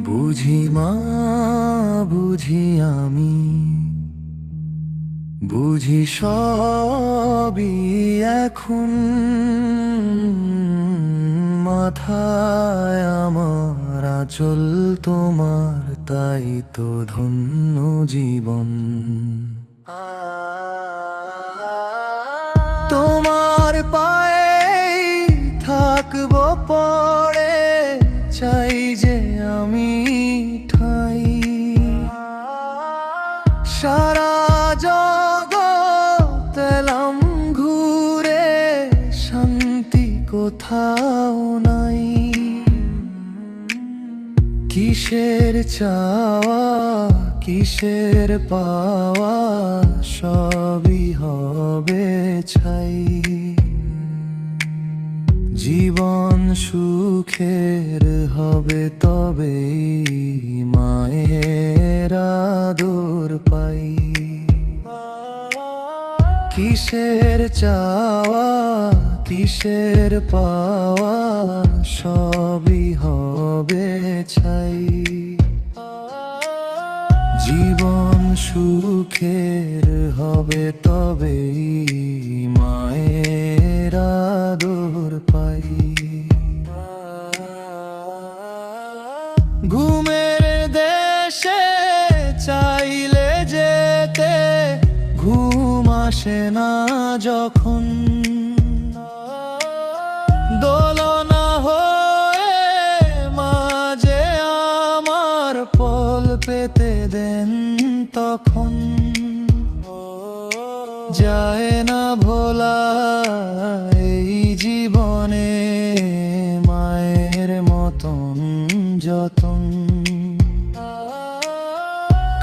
বুঝি মা, বুঝি আমি, বুঝি সবই এখন। মাথায় আমার আঁচল তোমার, তাই তো ধন্য জীবন। তোমার পায়ে থাকবো পড়ে, চাই যে আমি ঠাই। সারা জগৎ এলাম ঘুরে, শান্তি কোথাও নাই। কিসের চাওয়া, কিসের পাওয়া, সবই হবে ছাই। জীবন সুখের হবে তবেই মায়ের আদর পাই। কিসের চাওয়া, কিসের পাওয়া, সবই হবে ছাই। জীবন সুখের হবে তবেই মায়ের আদর পাই। ঘুমের দেশে চাইলে যেতে, ঘুম আসে না যখন। দোলনা হয়ে মাঝে আমার পল পেতে দেন তখন। যায় না ভোলা এই জীবনে মায়ের মতন যতন।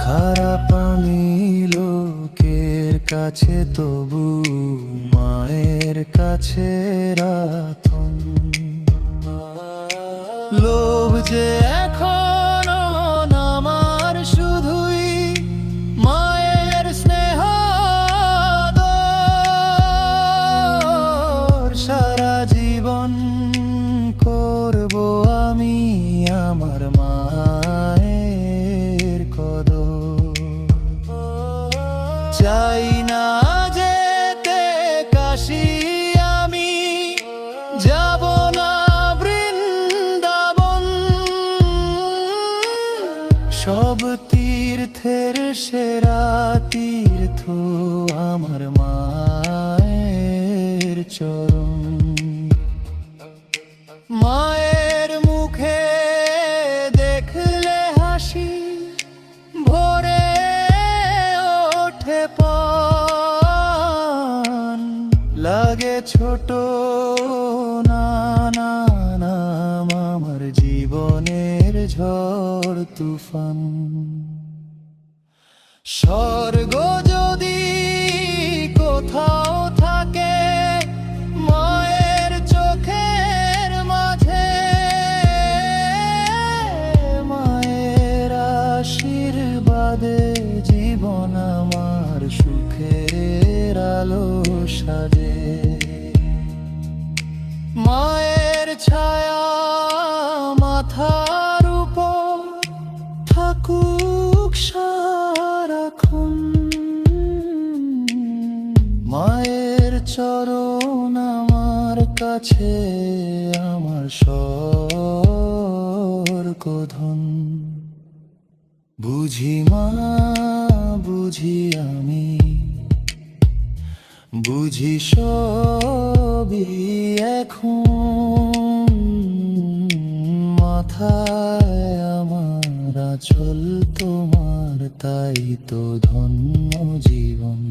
খারাপ আমি লোকের কাছে, তবু মায়ের কাছে রাতন। লোভ যে এখনো আমার শুধুই মায়ের স্নেহ আদর। সারা জীবন করব আমি আমার মায়ের কদর। চাই না যেতে কাশি আমি, যাব না বৃন্দাবন। সব তীর্থের সেরা তীর্থ আমার মায়ের চরণ। মায়ের মুখে দেখলে হাসি, ভরে ওঠে প্রাণ। লাগে ছোট নাম আমার জীবনের ঝড় তুফান। স্বর্গ যদি কোথাও থাকে মায়ের চোখের মাঝে, মায়ের আশীর্বাদে জীবন আমার সুখের আলো সাজে। মায়ের ছায়া মাথার উপর থাকুক সারাক্ষণ। মায়ের চরণ আমার কাছে আমার স্বর্গধন। বুঝি মা, বুঝি আমি, বুঝি সবই এখন। মাথায় আমার আঁচল তোমার, তাই তো ধন্য জীবন।